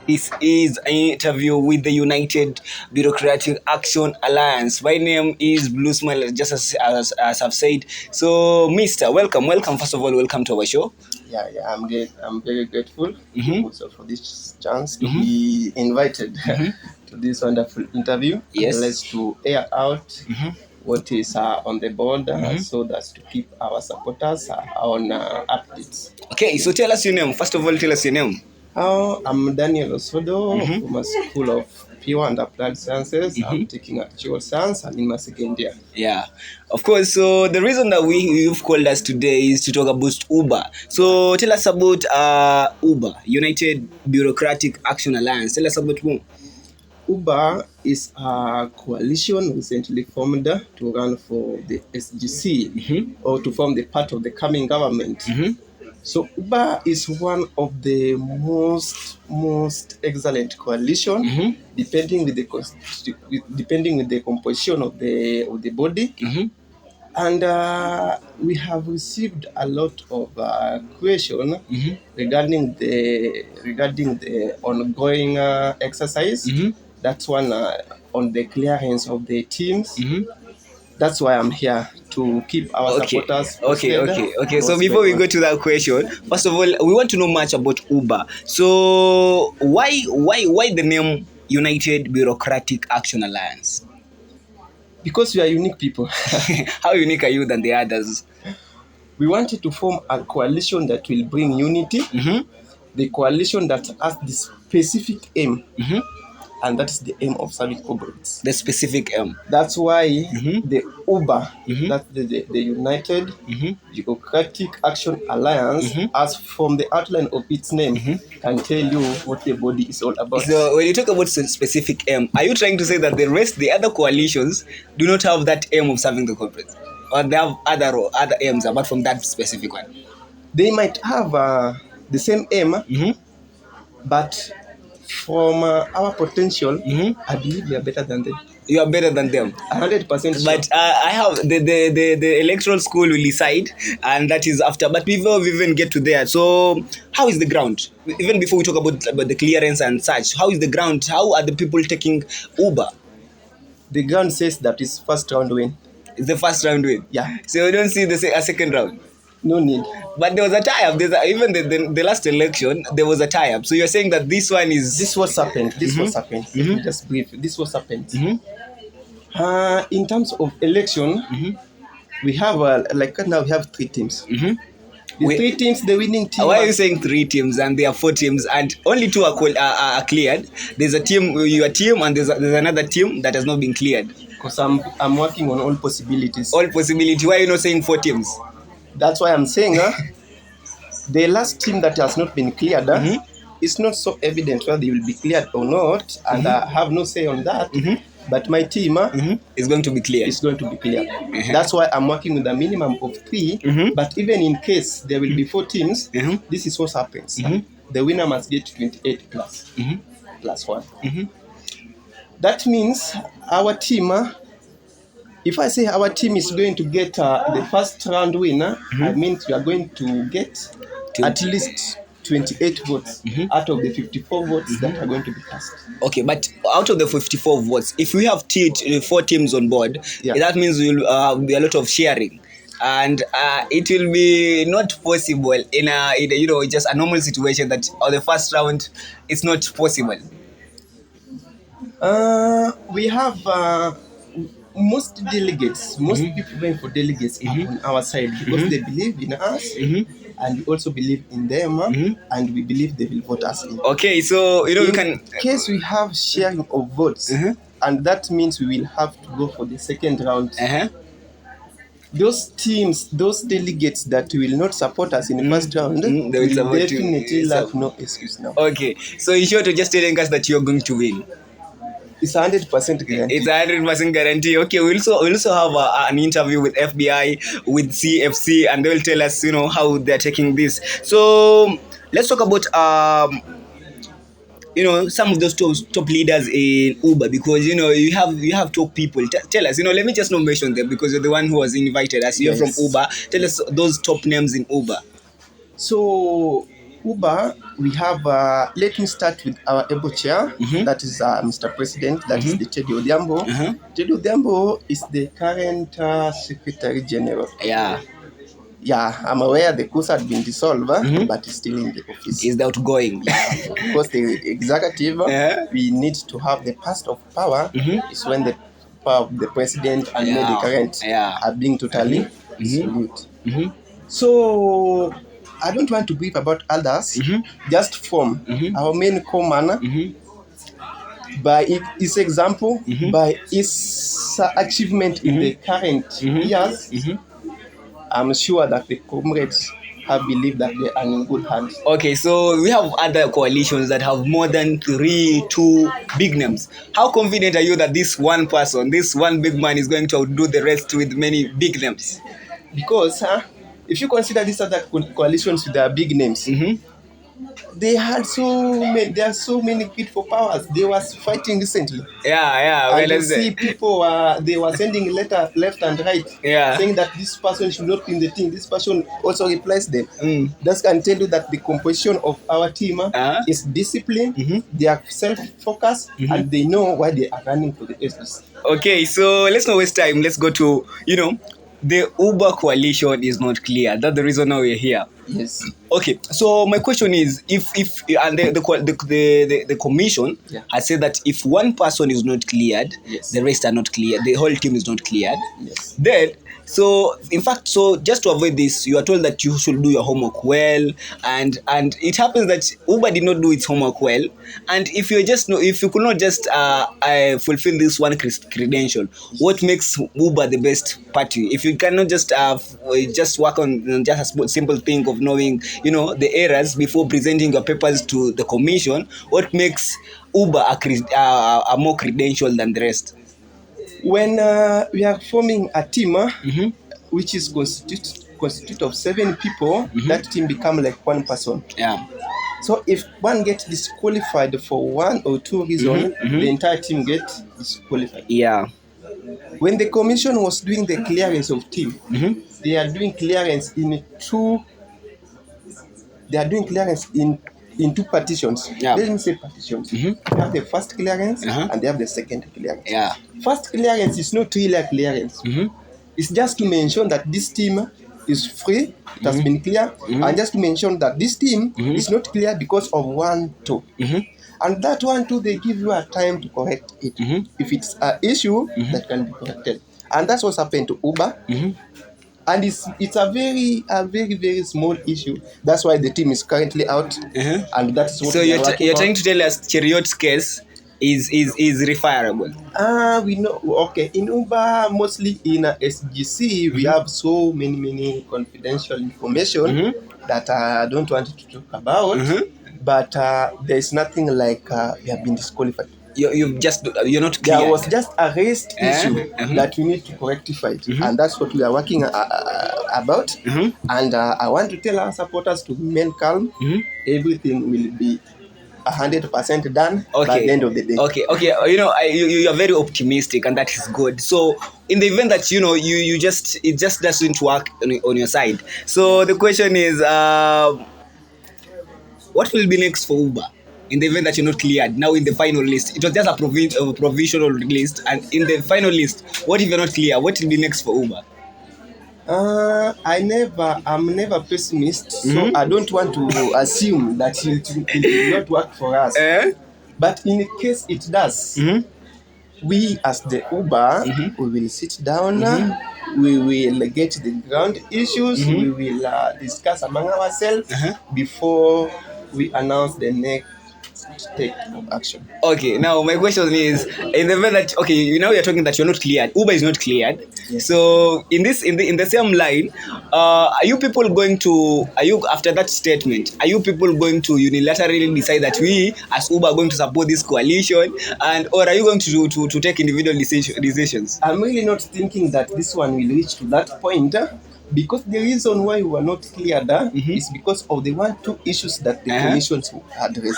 This is an interview with the United Bureaucratic Action Alliance. My name is Blue Smile, just as I've said. So, Mister, welcome. First of all, welcome to our show. Yeah, I'm great. I'm very grateful also for this chance to be invited to this wonderful interview. Yes. Let's to air out what is on the board so that to keep our supporters on updates. Okay, so tell us your name. First of all, tell us your name. I'm Daniel Osodo from a School of Pure and Applied Sciences. I'm taking actual science. I'm in my second year. Yeah, of course. So the reason that you've called us today is to talk about Uber. So tell us about Uber, United Bureaucratic Action Alliance. Tell us about more. Uber is a coalition recently formed to run for the SGC or to form the part of the coming government. So Uber is one of the most excellent coalition, depending with the composition of the body. And we have received a lot of question regarding the ongoing exercise. That's one on the clearance of the teams. That's why I'm here to keep our supporters. Okay. So before we go to that question, first of all, we want to know much about Uber. So why the name United Bureaucratic Action Alliance? Because we are unique people. How unique are you than the others? We wanted to form a coalition that will bring unity. The coalition that has the specific aim. And that's the aim of serving corporates. The specific aim. That's why the Uber, that's the United Bureaucratic Action Alliance, as from the outline of its name, can tell you what the body is all about. So when you talk about specific aim, are you trying to say that the other coalitions, do not have that aim of serving the corporates? Or they have other aims apart from that specific one? They might have the same aim, but from our potential, I believe we are better than them. You are better than them. 100%. Sure. But I have the electoral school will decide, and that is after. But before we even get to there, so how is the ground? Even before we talk about the clearance and such, how is the ground? How are the people taking Uber? The ground says that it's first round win. It's the first round win. Yeah. So we don't see a second round. No need. But there was a tie-up. Even the last election, there was a tie-up. So you're saying that this one is... This was happened. Let me just brief. This was happened. In terms of election, we have, like now we have 3 teams. The 3 teams, the winning team... Why are you saying 3 teams and there are 4 teams and only 2 are cleared? There's a team, your team, and there's another team that has not been cleared. Because I'm working on all possibilities. All possibility. Why are you not saying 4 teams? That's why I'm saying the last team that has not been cleared, it's not so evident whether they will be cleared or not, and I have no say on that. But my team is going to be cleared. It's going to be cleared. That's why I'm working with a minimum of 3. But even in case there will be 4 teams, this is what happens. The winner must get 28 plus 1. That means our team... If I say our team is going to get the first round winner, I mean we are going to get at least 28 votes out of the 54 votes that are going to be cast. Okay, but out of the 54 votes, if we have 4 teams on board, that means we will be a lot of sharing. And it will be not possible in a just a normal situation that on the first round it's not possible. We have... most people going for delegates are on our side because they believe in us and we also believe in them and we believe they will vote us in. Okay, so we can... In case we have sharing of votes, and that means we will have to go for the second round. Those teams, those delegates that will not support us in the first round, they will definitely have no excuse now. Okay, so you're sure to just telling us that you're going to win? It's 100% guarantee. It's 100% guarantee. Okay, we also have an interview with FBI, with CFC, and they will tell us, how they're taking this. So let's talk about some of those top leaders in Uber, because you have top people. Tell us, let me just not mention them because you're the one who was invited. As you're from Uber, tell us those top names in Uber. So Uber, we have, let me start with our able chair, that is Mr. President, that is the Teddy Odhiambo. Teddy Odhiambo is the current Secretary General. Yeah, I'm aware the course had been dissolved, but he's still in the office. Is the outgoing? Because the executive, we need to have the past of power, is when the power of the president and the current are being totally absolute. So, I don't want to brief about others, just from our main common, by his example, by his achievement in the current years, I'm sure that the comrades have believed that they are in good hands. Okay, so we have other coalitions that have more than 2 big names. How confident are you that this one person, this one big man, is going to outdo the rest with many big names? Because if you consider these other coalitions with their big names, they had there are so many bid for powers. They were fighting recently. And you see people they were sending letter left and right, saying that this person should not be in the team. This person also replaced them. That can tell you that the composition of our team is disciplined. They are self-focused, and they know why they are running for the SDC. Okay, so let's not waste time. Let's go to the Uber coalition is not clear. That's the reason now we're here. Yes. Okay. So my question is, if and the commission has said that if one person is not cleared, the rest are not cleared. The whole team is not cleared. Yes. Then, so in fact, so just to avoid this, you are told that you should do your homework well, and it happens that Uber did not do its homework well, and if you could not just fulfill this one credential, what makes Uber the best party? If you cannot just work on just a simple thing of knowing the errors before presenting your papers to the commission, what makes Uber a more credential than the rest? When we are forming a team which is constitute of 7 people, that team become like one person. So if one gets disqualified for 1 or 2 reasons, the entire team gets disqualified. When the commission was doing the clearance of team, they are doing clearance in 2. They are doing clearance in 2 partitions. Let me say partitions. They have the first clearance and they have the second clearance. First clearance is not real clearance. It's just to mention that this team is free, it has been clear, and just to mention that this team is not clear because of 1, 2. And that 1, 2, they give you a time to correct it. If it's an issue that can be corrected. And that's what's happened to Uber. And it's a very, very small issue. That's why the team is currently out. And that's what you're trying to tell us Cheriot's case is refireable? We know. Okay, in Uber, mostly in SGC, we have so many confidential information that I don't want to talk about. But there's nothing like we have been disqualified. You're not clear. There was just a raised issue that we need to rectify it, and that's what we are working about. And I want to tell our supporters to remain calm. Everything will be 100% done by the end of the day. Okay. You are very optimistic, and that is good. So, in the event that it just doesn't work on your side. So the question is, what will be next for Uber? In the event that you're not cleared, now in the final list, it was just a provisional list, and in the final list, what if you're not clear? What will be next for Uber? I'm never pessimist, so I don't want to assume that it will not work for us. But in case it does, we as the Uber, we will sit down, we will get the ground issues, we will discuss among ourselves before we announce the next take of action. Okay, now my question is, in the event that now you're talking that you're not cleared, Uber is not cleared. So in the same line, are you after that statement, are you people going to unilaterally decide that we as Uber are going to support this coalition, or are you going to take individual decisions? I'm really not thinking that this one will reach to that point. Because the reason why we were not cleared is because of the 1-2 issues that the commissions had raised.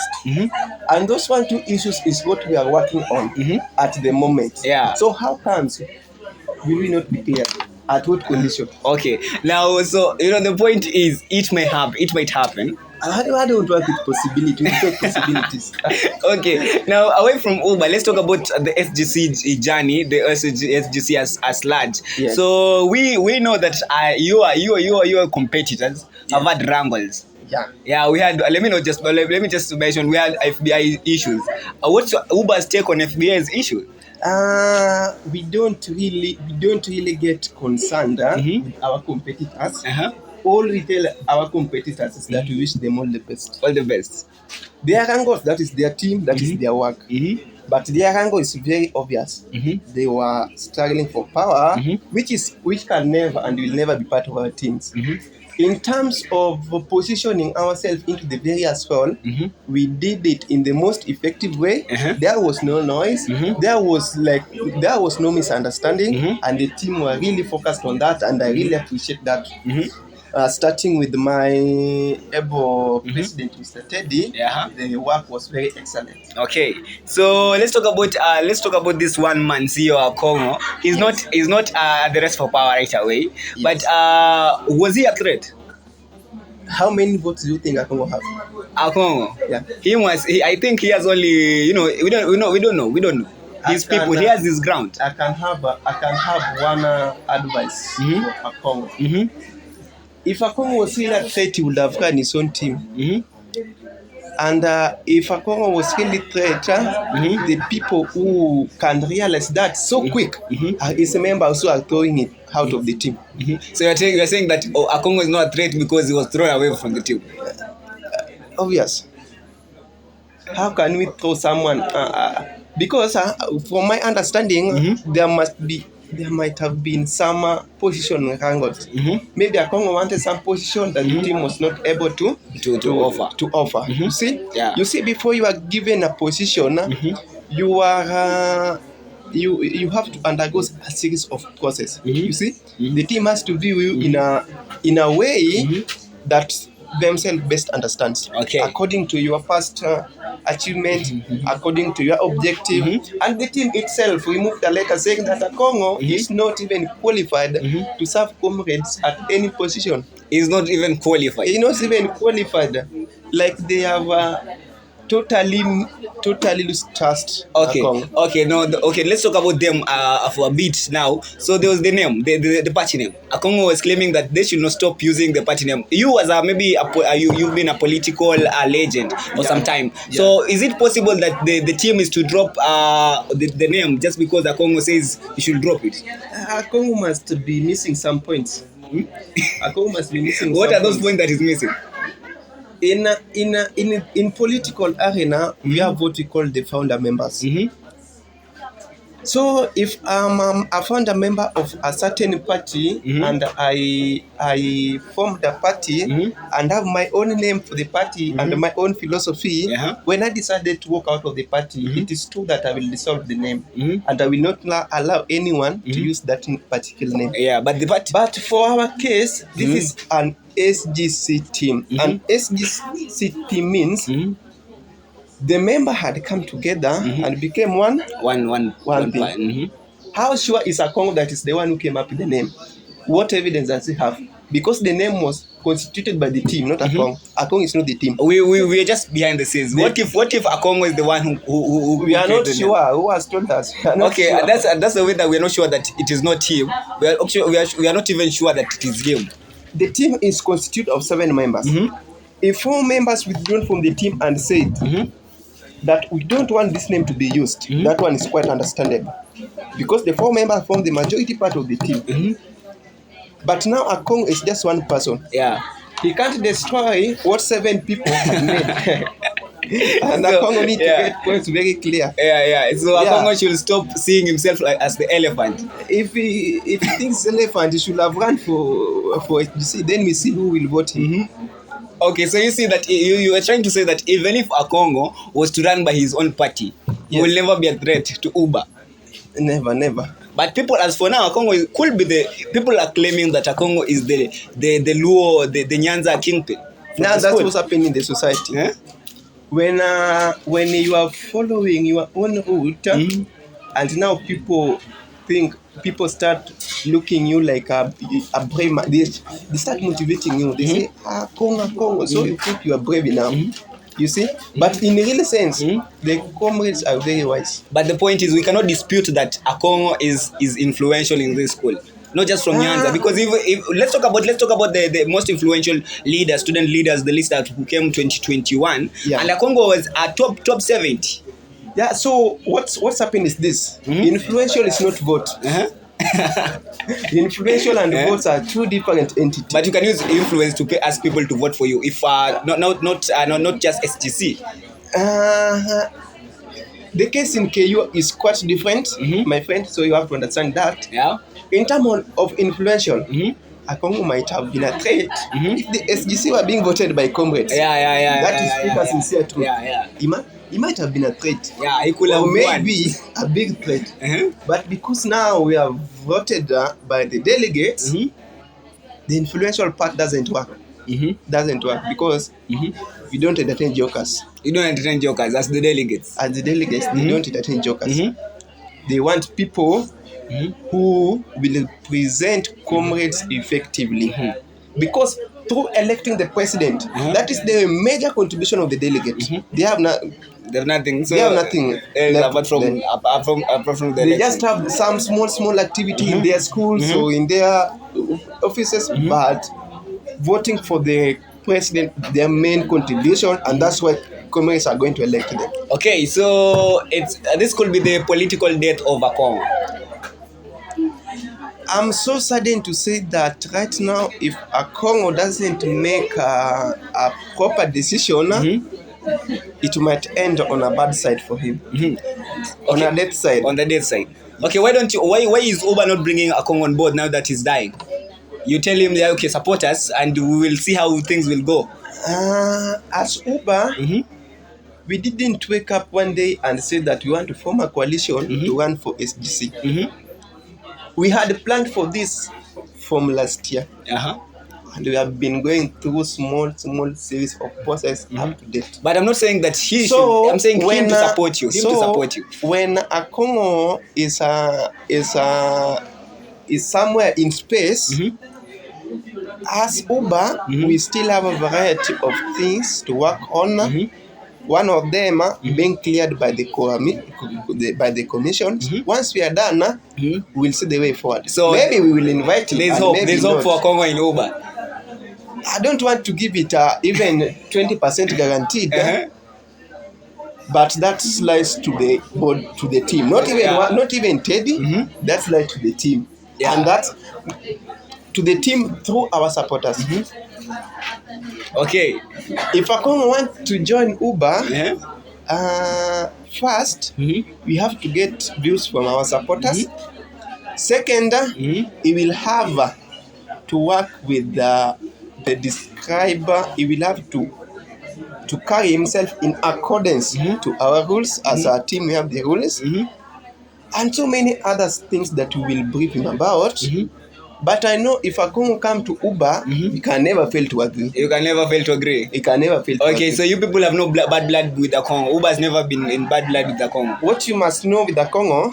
And those 1-2 issues is what we are working on at the moment. So how comes will we not be cleared? At what condition? Okay. Now, so the point is, it might happen. I don't work with possibility. We talk possibilities. Okay, now away from Uber, let's talk about the SGC journey, the SGC as large. Yes. So we know that your competitors have had wrangles. Yeah, we had. Let me just mention we had FBI issues. What's Uber's take on FBI's issue? We don't really get concerned with our competitors. All we tell our competitors is that we wish them all the best. All the best. Their wrangles, that is their team, that is their work. But their wrangle is very obvious. They were struggling for power, which can never and will never be part of our teams. In terms of positioning ourselves into the various role, we did it in the most effective way. There was no noise. There was no misunderstanding, and the team were really focused on that, and I really appreciate that. Starting with my able president, Mr. Teddy, the work was very excellent. Okay, so let's talk about this one man CEO of Congo. He's not the rest for power right away, but was he a threat? How many votes do you think Akongo have? Akongo, yeah, I think he has only, we don't know. His people, he has his ground. I can have one advice for Akongo. If Akongo was really a threat, he would have run his own team. And if Akongo was really a threat, the people who can realize that so quick, his members who are throwing it out of the team. So you're saying that Akongo is not a threat because he was thrown away from the team? Obvious. How can we throw someone? Because from my understanding, there might have been some position wrangles. Maybe Akongo wanted some position that the team was not able to offer. You see? Yeah. You see, before you are given a position, you are you have to undergo a series of process. You see, the team has to view you in a way that themselves best understands. Okay. According to your past achievement, according to your objective, and the team itself removed a letter saying that Akongo is not even qualified to serve comrades at any position. He's not even qualified. He's not even qualified. Like they have totally lose trust. Okay. Akongo. Okay. No. Okay. Let's talk about them for a bit now. So there was the name, the party name. Akongo was claiming that they should not stop using the party name. You as you've been a political legend for some time. Yeah. So is it possible that the team is to drop the name just because Akongo says you should drop it? Akongo must be missing some points. Akongo must be missing. What are those points that is missing? In political arena, we have what we call the founder members. So if I'm a founder member of a certain party and I formed a party and have my own name for the party and my own philosophy, when I decided to walk out of the party, it is true that I will dissolve the name and I will not allow anyone to use that particular name. Yeah, but But for our case, this is an SGC team. An SGC team means the member had come together and became one thing. How sure is Akongo that is the one who came up with the name? What evidence does he have? Because the name was constituted by the team, not Akongo. Akongo is not the team. We are just behind the scenes. What if Akongo is the one who we are not sure. Who has told us? Okay, sure. That's the way that we are not sure that it is not him. We are not even sure that it is him. The team is constituted of 7 members. If 4 members withdrawn from the team and said that we don't want this name to be used, that one is quite understandable. Because the 4 members form the majority part of the team. But now Akongo is just one person. Yeah. He can't destroy what 7 people have made. And Akongo needs to get points very clear. Yeah. So Akongo should stop seeing himself as the elephant. If he thinks elephant, he should have run for HGC. Then we see who will vote him. Okay, so you see that you are trying to say that even if Akongo was to run by his own party, he will never be a threat to Uber. Never. But people, as for now, Akongo could be people are claiming that Akongo is the Luo, the Nyanza kingpin. Now that's what's happening in the society. When you are following your own route, and now people start looking you like a brave man. They start motivating you. They say, Congo. So you think you are brave enough. You see? But in a real sense, the comrades are very wise. But the point is, we cannot dispute that Akongo is influential in this school. Not just from Nyanza, because if let's talk about the most influential leaders, student leaders, the list that who came 2021, and Akongo was a top 70. Yeah. So what's happened is this: influential is not vote. Influential and votes are two different entities. But you can use influence to ask people to vote for you. If not just SGC. The case in KU is quite different, my friend. So you have to understand that. Yeah. In terms of influential, Akongo might have been a threat if the SGC were being voted by comrades. That is speaker sincere truth. He might have been a threat. Yeah, he could have maybe a big threat. But because now we are voted by the delegates, the influential part doesn't work. Doesn't work because we don't entertain jokers. You don't entertain jokers as the delegates. As the delegates, they don't entertain jokers. They want people who will present comrades effectively. Because through electing the president, that is the major contribution of the delegate. They have nothing. So they have nothing apart from the they just have some small activity in their schools or in their offices, but voting for the president, their main contribution, and that's why comrades are going to elect them. Okay, so this could be the political death of Akongo. I'm so saddened to say that right now, if Akongo doesn't make a proper decision, it might end on a bad side for him. On a death side. On the death side. Okay, why is UBAA not bringing Akongo on board now that he's dying? You tell him, okay, support us, and we will see how things will go. As UBAA, we didn't wake up one day and say that we want to form a coalition to run for SGC. We had planned for this from last year. And we have been going through small series of process up to date. But I'm not saying that I'm saying him to support you. To support you. When Akongo is somewhere in space, as UBAA, we still have a variety of things to work on. One of them being cleared by the commission. Once we are done, we'll see the way forward. So maybe we will invite him. There's hope for Akongo in UBAA. I don't want to give it even 20% guaranteed, but that slides to the team. Not even Teddy. That slides to the team, and that's to the team through our supporters. Okay, if Akongo wants to join UBAA, first we have to get views from our supporters. Second, he will have to work with the describer. He will have to carry himself in accordance to our rules. As a team, we have the rules, and so many other things that we will brief him about. But I know if Akongo come to UBAA, we can never fail to agree. You can never fail to agree. You can never fail to agree. Okay, so you people have no bad blood with Akongo. UBAA has never been in bad blood with Akongo. What you must know with Akongo,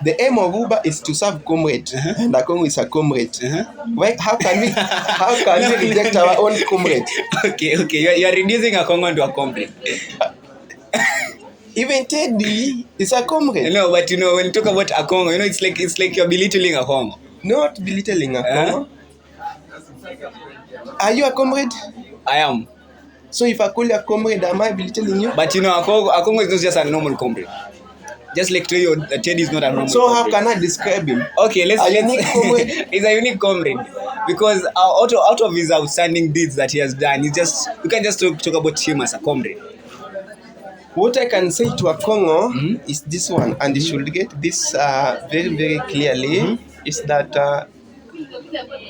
the aim of UBAA is to serve comrade, and Akongo is a comrade. Why? How can we reject our own comrade? Okay, you are reducing Akongo to a comrade. Even Teddy is a comrade. No, but when you talk about Akongo, it's like you're belittling Akongo. Not belittling Akongo. Are you a comrade? I am. So if I call you a comrade, am I belittling you? But Akongo is not just a normal comrade. Just like Teddy is not a normal So comrade. How can I describe him? Okay, He's a unique comrade. Because out of his outstanding deeds that he has done, you can just talk about him as a comrade. What I can say to Akongo is this one, and you should get this very, very clearly, is that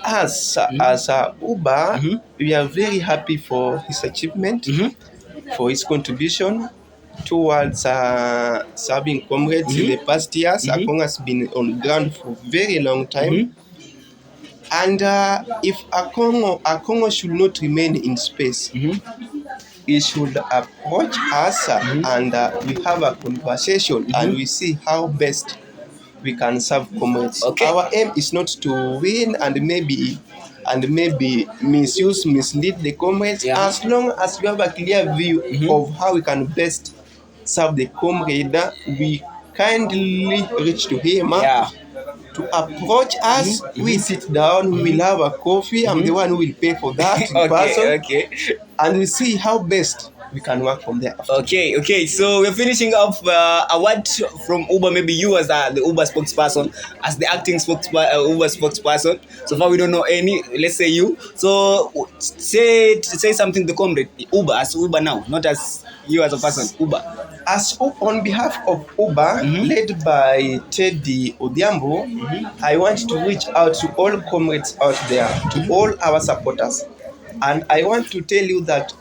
as UBAA, we are very happy for his achievement, for his contribution towards serving comrades in the past years. Akongo has been on ground for a very long time. And if Akongo should not remain in space, he should approach us and we have a conversation and we see how best we can serve comrades. Okay. Our aim is not to win and maybe mislead the comrades. Yeah. As long as we have a clear view of how we can best serve the comrade, we kindly reach to him. To approach us, we sit down, we will have a coffee. I'm the one who will pay for that in person. Okay. And we see how best we can work from there. Okay. So we're finishing off a word from Uber. Maybe you as the Uber spokesperson, as the acting Uber spokesperson. So far we don't know any. Let's say you. So say something to comrade Uber as Uber now, not as you as a person. Uber. As on behalf of Uber, led by Teddy Odhiambo, I want to reach out to all comrades out there, to all our supporters. And I want to tell you that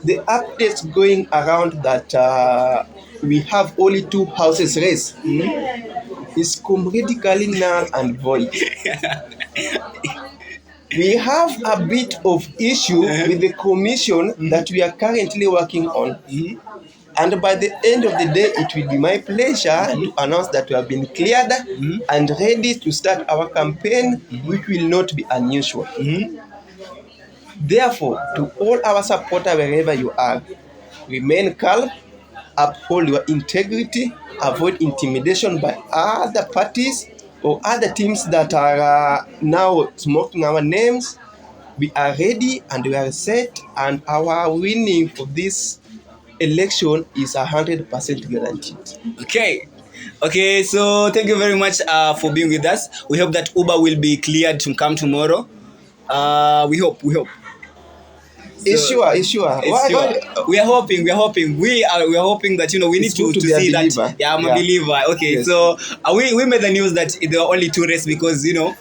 the updates going around that we have only 2 houses race is comedically null and void. We have a bit of issue with the commission that we are currently working on. And by the end of the day, it will be my pleasure to announce that we have been cleared and ready to start our campaign, which will not be unusual. Therefore, to all our supporters wherever you are, remain calm, uphold your integrity, avoid intimidation by other parties or other teams that are now smoking our names. We are ready and we are set, and our winning for this election is 100% guaranteed. Okay, so thank you very much for being with us. We hope that Uber will be cleared to come tomorrow. We hope. It's sure. We are hoping. We are hoping that we need to see that. Yeah, I'm a believer. Okay, yes. So we made the news that there are only 2 races because the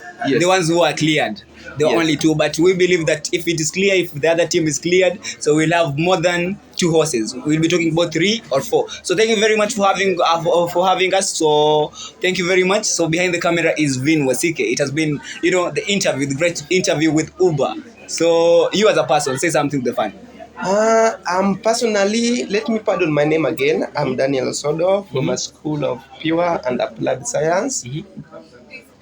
ones who are cleared. There are only 2, but we believe that if it is clear, if the other team is cleared, so we'll have more than 2 horses. We'll be talking about 3 or 4. So thank you very much for having us. So thank you very much. So behind the camera is Vin Wasike. It has been the great interview with Uber. So you as a person, say something to the fan. I'm personally, let me pardon my name again. I'm Daniel Osodo from a School of Pure and Applied Science.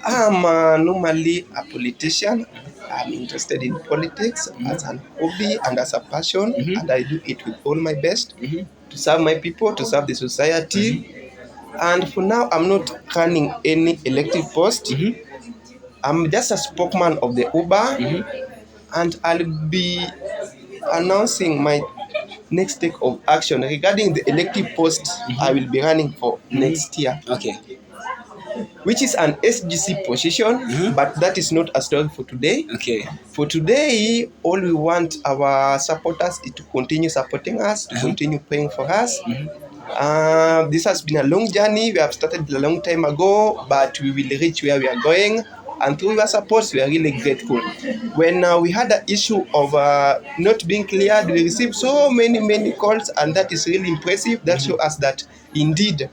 I'm normally a politician. I'm interested in politics as an hobby and as a passion, and I do it with all my best to serve my people, to serve the society. And for now, I'm not running any elective post. I'm just a spokesman of the Uber, and I'll be announcing my next take of action regarding the elective post I will be running for next year. Okay. Which is an SGC position, but that is not a story for today. Okay. For today, all we want our supporters is to continue supporting us, to continue praying for us. This has been a long journey. We have started a long time ago, but we will reach where we are going. And through your support, we are really grateful. When we had the issue of not being cleared, we received so many calls, and that is really impressive. That shows us that indeed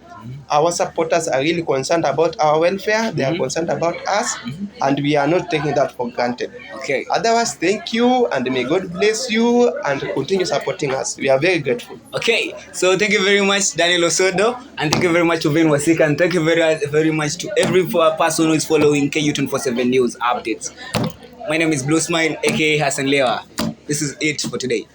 our supporters are really concerned about our welfare. They are concerned about us, and we are not taking that for granted. Okay. Otherwise, thank you, and may God bless you and continue supporting us. We are very grateful. Okay, so thank you very much, Daniel Osodo, and thank you very much to Vin Wasika, and thank you very much to every person who is following KU247 News updates. My name is Blue Smile, aka Hassan Lewa. This is it for today.